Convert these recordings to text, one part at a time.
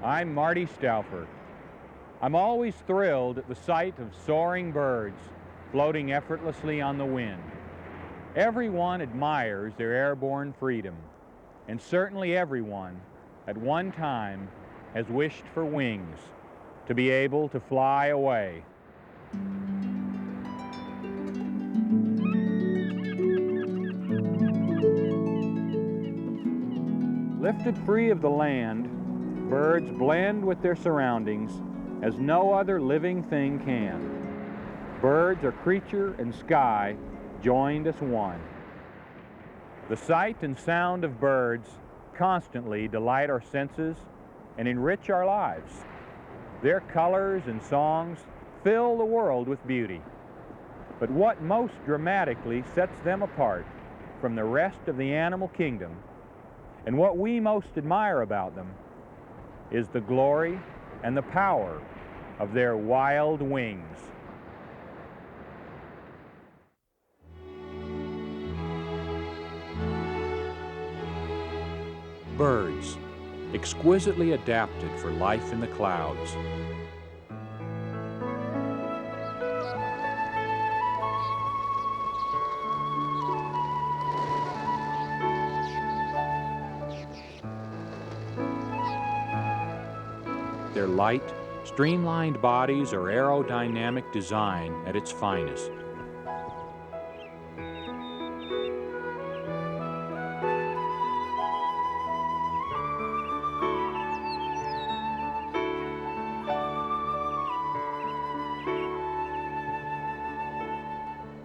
I'm Marty Stouffer. I'm always thrilled at the sight of soaring birds floating effortlessly on the wind. Everyone admires their airborne freedom, and certainly everyone at one time has wished for wings to be able to fly away. Lifted free of the land, birds blend with their surroundings as no other living thing can. Birds are creature and sky joined as one. The sight and sound of birds constantly delight our senses and enrich our lives. Their colors and songs fill the world with beauty. But what most dramatically sets them apart from the rest of the animal kingdom, and what we most admire about them, is the glory and the power of their wild wings. Birds, exquisitely adapted for life in the clouds. Their light, streamlined bodies are aerodynamic design at its finest.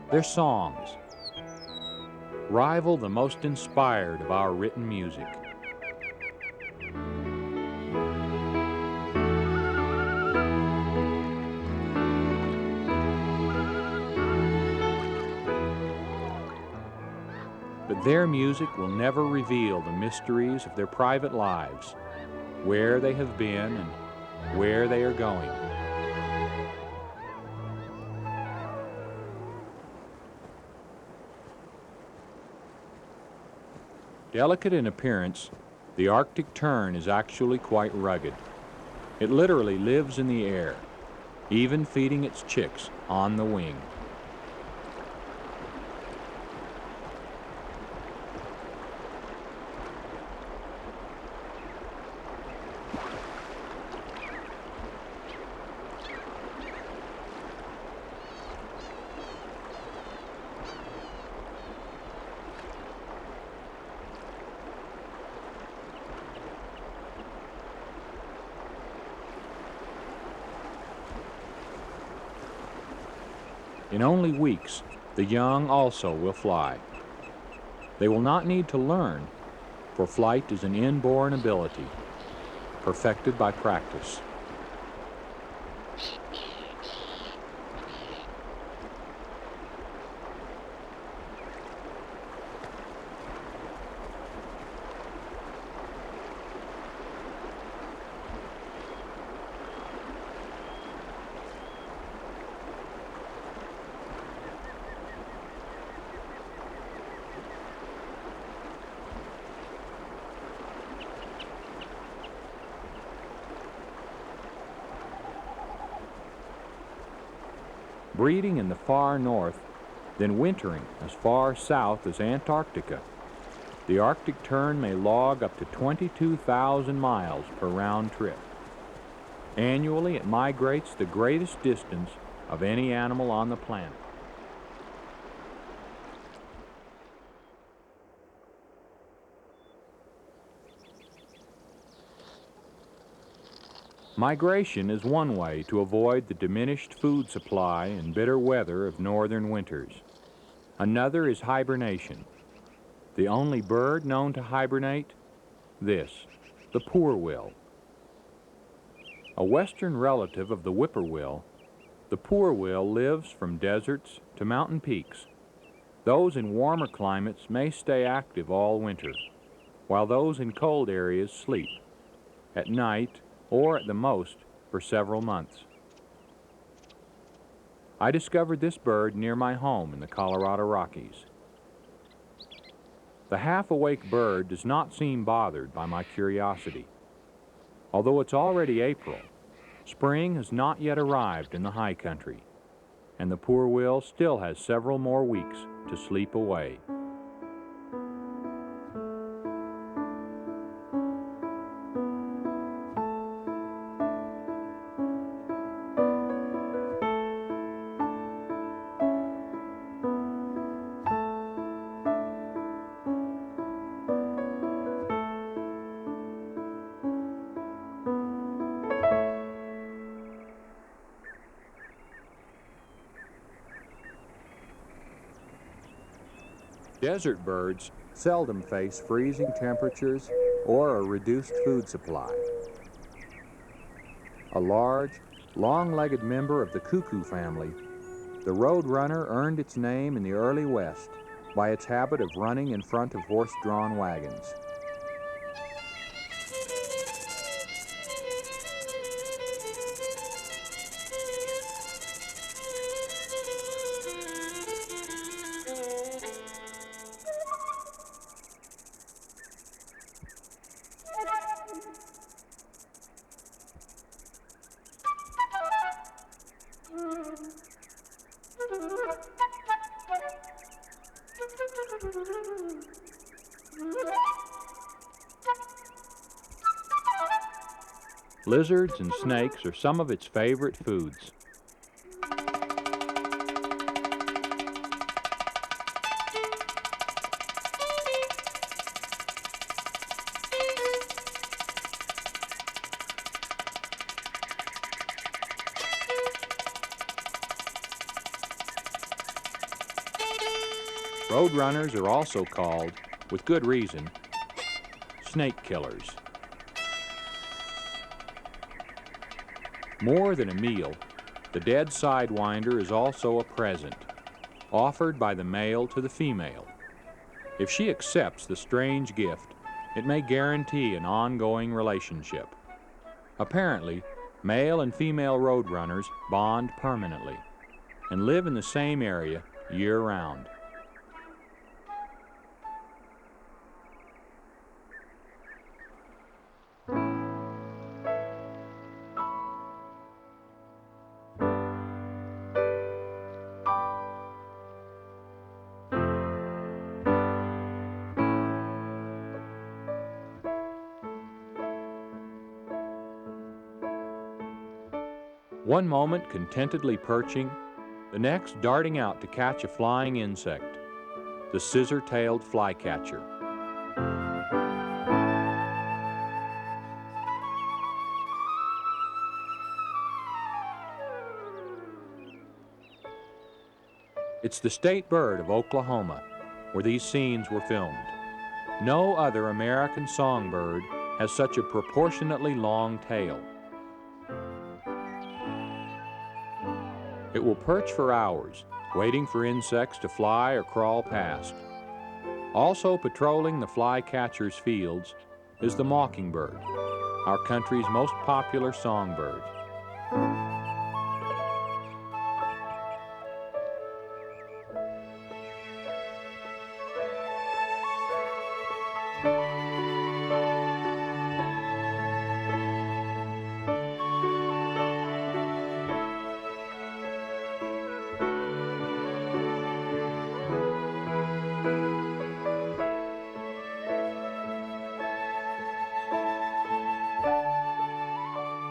Their songs rival the most inspired of our written music. But their music will never reveal the mysteries of their private lives, where they have been and where they are going. Delicate in appearance, the Arctic tern is actually quite rugged. It literally lives in the air, even feeding its chicks on the wing. In only weeks, the young also will fly. They will not need to learn, for flight is an inborn ability, perfected by practice. Breeding in the far north, then wintering as far south as Antarctica. The Arctic tern may log up to 22,000 miles per round trip. Annually, it migrates the greatest distance of any animal on the planet. Migration is one way to avoid the diminished food supply and bitter weather of northern winters. Another is hibernation. The only bird known to hibernate? This, the poorwill. A western relative of the whippoorwill, the poorwill lives from deserts to mountain peaks. Those in warmer climates may stay active all winter, while those in cold areas sleep, at night or at the most for several months. I discovered this bird near my home in the Colorado Rockies. The half-awake bird does not seem bothered by my curiosity. Although it's already April, spring has not yet arrived in the high country, and the poorwill still has several more weeks to sleep away. Desert birds seldom face freezing temperatures or a reduced food supply. A large, long-legged member of the cuckoo family, the roadrunner earned its name in the early West by its habit of running in front of horse-drawn wagons. Lizards and snakes are some of its favorite foods. Roadrunners are also called, with good reason, snake killers. More than a meal, the dead sidewinder is also a present, offered by the male to the female. If she accepts the strange gift, it may guarantee an ongoing relationship. Apparently, male and female roadrunners bond permanently and live in the same area year-round. One moment contentedly perching, the next darting out to catch a flying insect, the scissor-tailed flycatcher. It's the state bird of Oklahoma, where these scenes were filmed. No other American songbird has such a proportionately long tail. It will perch for hours, waiting for insects to fly or crawl past. Also patrolling the flycatcher's fields is the mockingbird, our country's most popular songbird.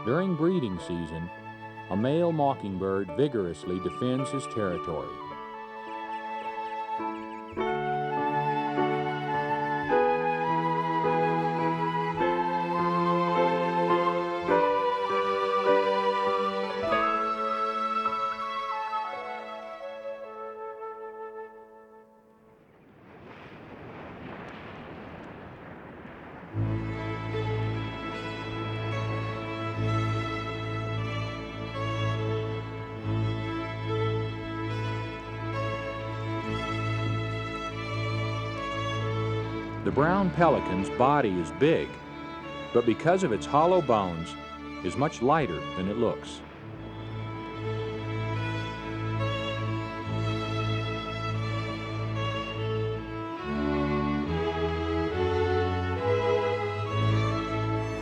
During breeding season, a male mockingbird vigorously defends his territory. The brown pelican's body is big, but because of its hollow bones, is much lighter than it looks.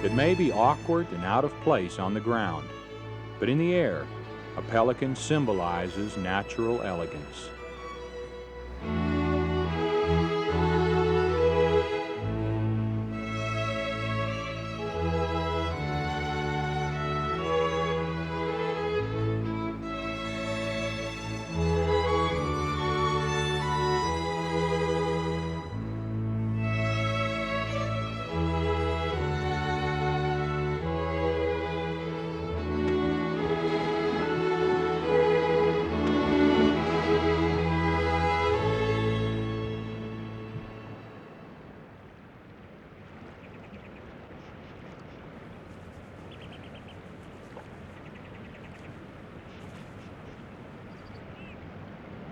It may be awkward and out of place on the ground, but in the air, a pelican symbolizes natural elegance.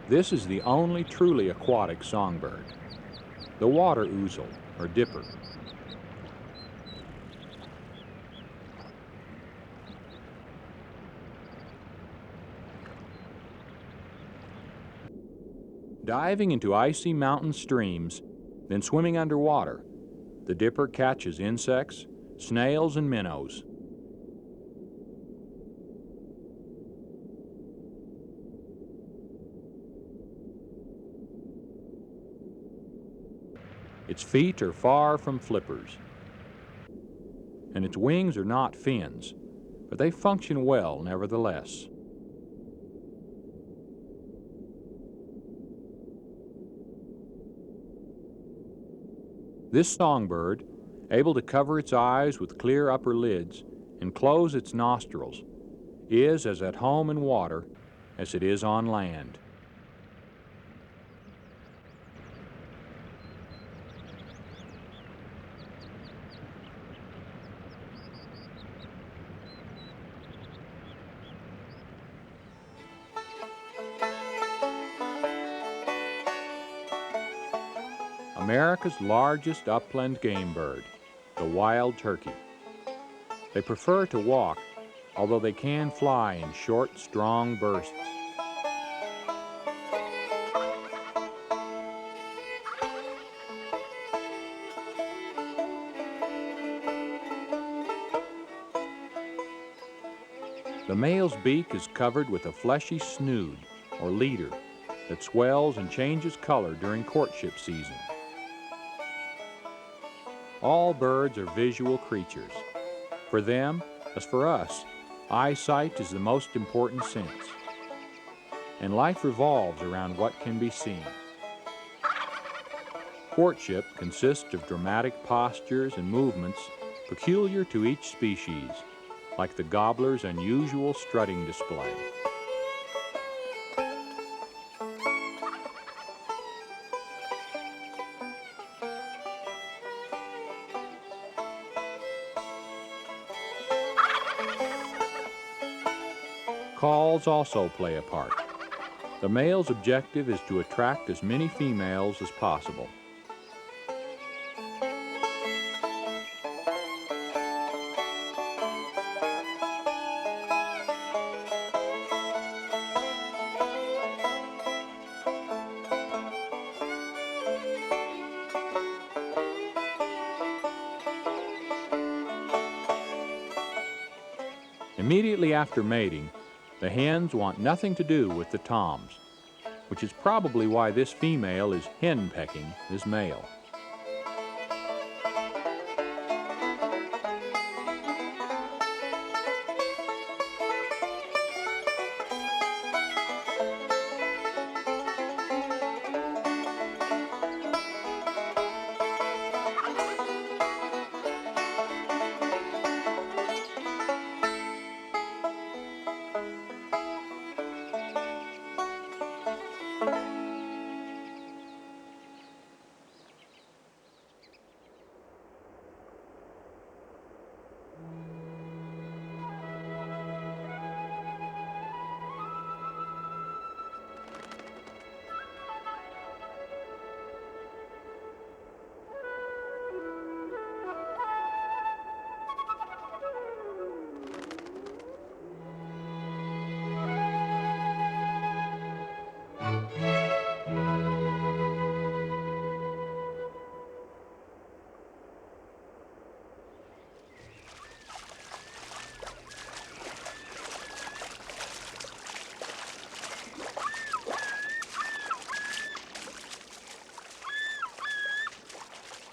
This is the only truly aquatic songbird, the water ouzel, or dipper. Diving into icy mountain streams, then swimming underwater, the dipper catches insects, snails, and minnows. Its feet are far from flippers, and its wings are not fins, but they function well nevertheless. This songbird, able to cover its eyes with clear upper lids and close its nostrils, is as at home in water as it is on land. America's largest upland game bird, the wild turkey. They prefer to walk, although they can fly in short, strong bursts. The male's beak is covered with a fleshy snood, or leader, that swells and changes color during courtship season. All birds are visual creatures. For them, as for us, eyesight is the most important sense. And life revolves around what can be seen. Courtship consists of dramatic postures and movements peculiar to each species, like the gobbler's unusual strutting display. Calls also play a part. The male's objective is to attract as many females as possible. Immediately after mating, the hens want nothing to do with the toms, which is probably why this female is hen-pecking this male.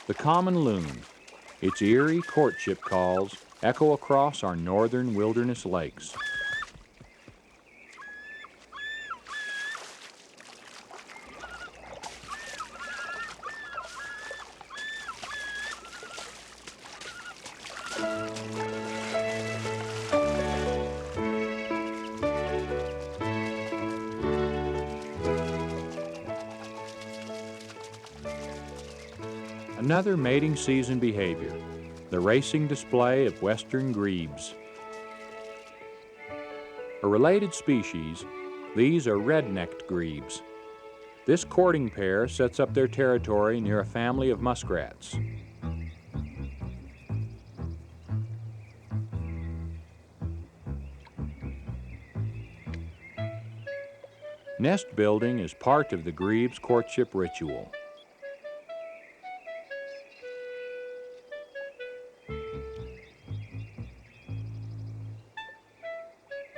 The common loon. Its eerie courtship calls echo across our northern wilderness lakes. Another mating season behavior, the racing display of western grebes. A related species, these are red-necked grebes. This courting pair sets up their territory near a family of muskrats. Nest building is part of the grebe's courtship ritual.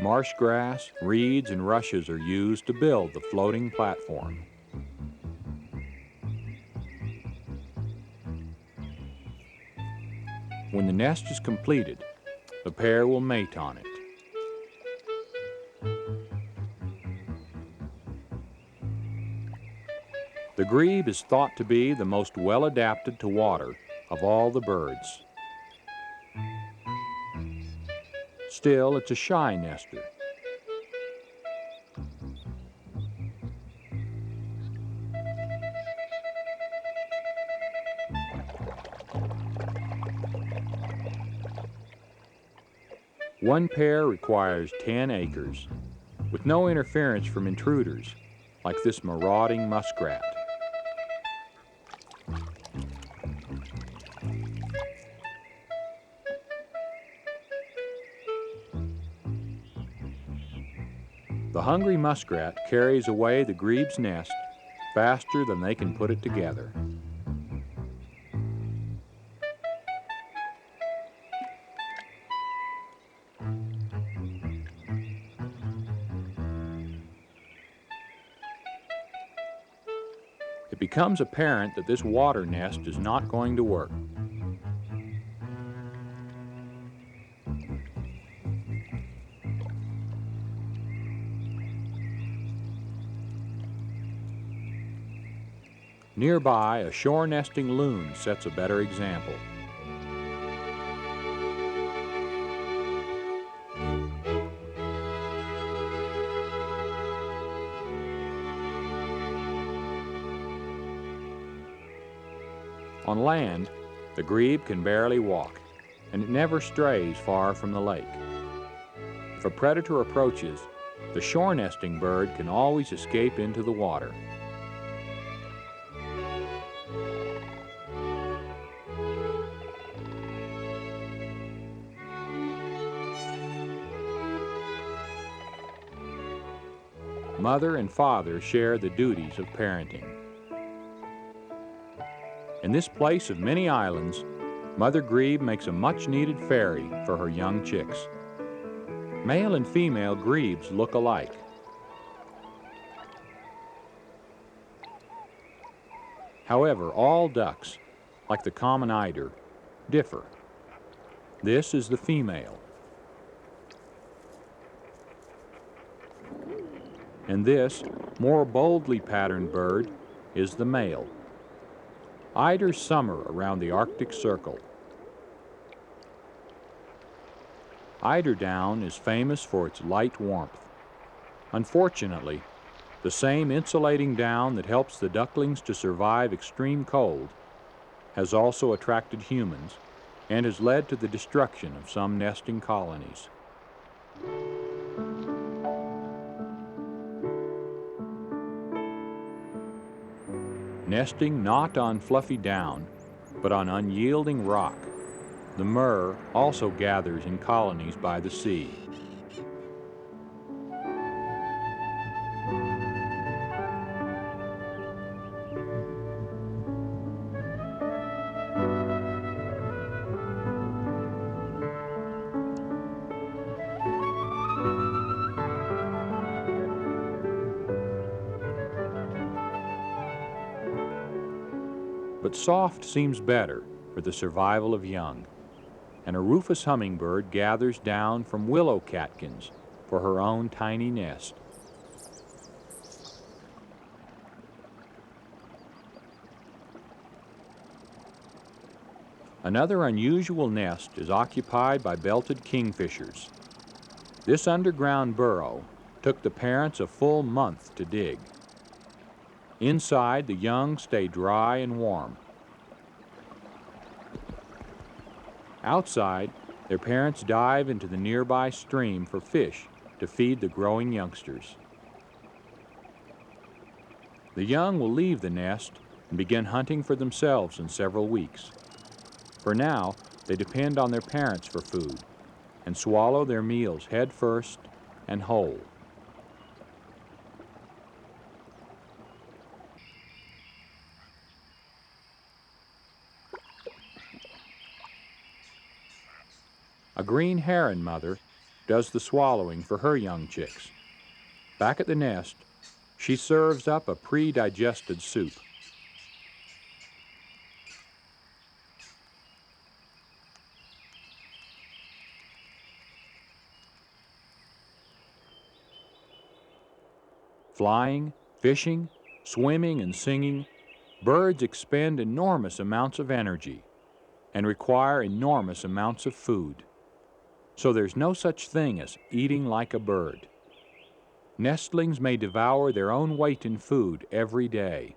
Marsh grass, reeds, and rushes are used to build the floating platform. When the nest is completed, the pair will mate on it. The grebe is thought to be the most well-adapted to water of all the birds. Still, it's a shy nester. One pair requires 10 acres, with no interference from intruders, like this marauding muskrat. The hungry muskrat carries away the grebe's nest faster than they can put it together. It becomes apparent that this water nest is not going to work. Nearby, a shore nesting loon sets a better example. On land, the grebe can barely walk, and it never strays far from the lake. If a predator approaches, the shore nesting bird can always escape into the water. Mother and father share the duties of parenting. In this place of many islands, Mother Grebe makes a much-needed ferry for her young chicks. Male and female grebes look alike. However, all ducks, like the common eider, differ. This is the female. And this, more boldly patterned bird, is the male. Eiders summer around the Arctic Circle. Eider down is famous for its light warmth. Unfortunately, the same insulating down that helps the ducklings to survive extreme cold has also attracted humans and has led to the destruction of some nesting colonies. Nesting not on fluffy down, but on unyielding rock, the murre also gathers in colonies by the sea. But But soft seems better for the survival of young, and a rufous hummingbird gathers down from willow catkins for her own tiny nest. Another unusual nest is occupied by belted kingfishers. This underground burrow took the parents a full month to dig. Inside, the young stay dry and warm. Outside, their parents dive into the nearby stream for fish to feed the growing youngsters. The young will leave the nest and begin hunting for themselves in several weeks. For now, they depend on their parents for food and swallow their meals head first and whole. A green heron mother does the swallowing for her young chicks. Back at the nest, she serves up a pre-digested soup. Flying, fishing, swimming, and singing, birds expend enormous amounts of energy and require enormous amounts of food. So there's no such thing as eating like a bird. Nestlings may devour their own weight in food every day.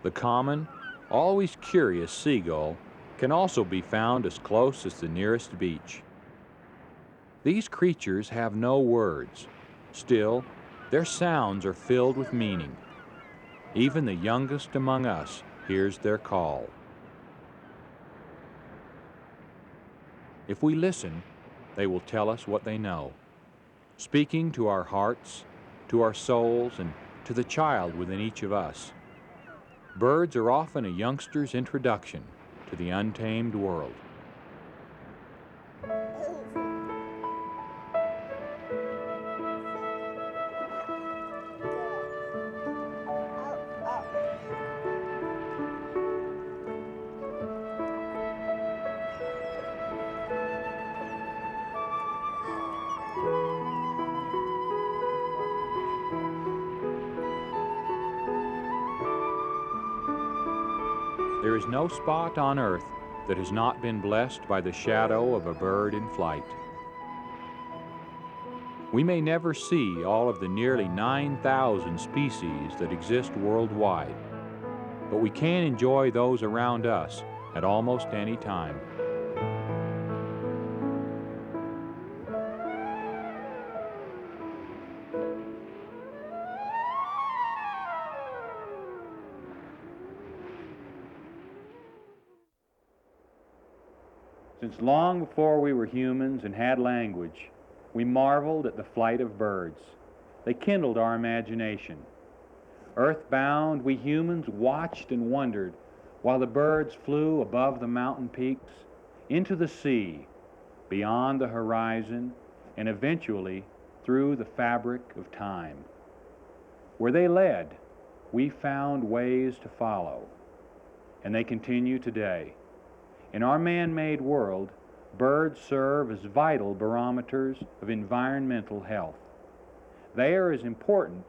The common, always curious seagull can also be found as close as the nearest beach. These creatures have no words. Still, their sounds are filled with meaning. Even the youngest among us hears their call. If we listen, they will tell us what they know, speaking to our hearts, to our souls, and to the child within each of us. Birds are often a youngster's introduction to the untamed world. There is no spot on earth that has not been blessed by the shadow of a bird in flight. We may never see all of the nearly 9,000 species that exist worldwide, but we can enjoy those around us at almost any time. Since long before we were humans and had language, we marveled at the flight of birds. They kindled our imagination. Earthbound, we humans watched and wondered while the birds flew above the mountain peaks, into the sea, beyond the horizon, and eventually through the fabric of time. Where they led, we found ways to follow, and they continue today. In our man-made world, birds serve as vital barometers of environmental health. They are as important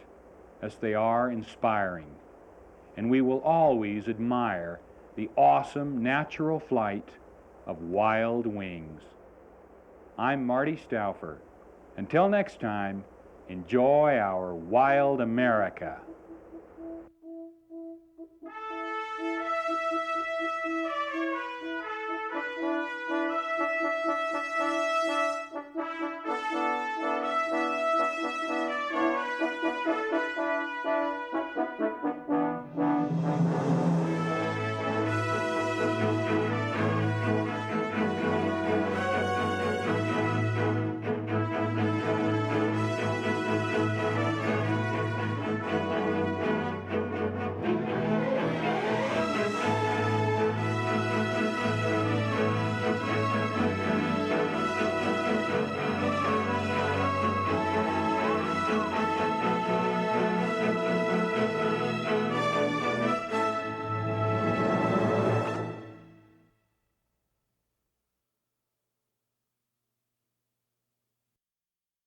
as they are inspiring, and we will always admire the awesome natural flight of wild wings. I'm Marty Stouffer. Until next time, enjoy our wild America.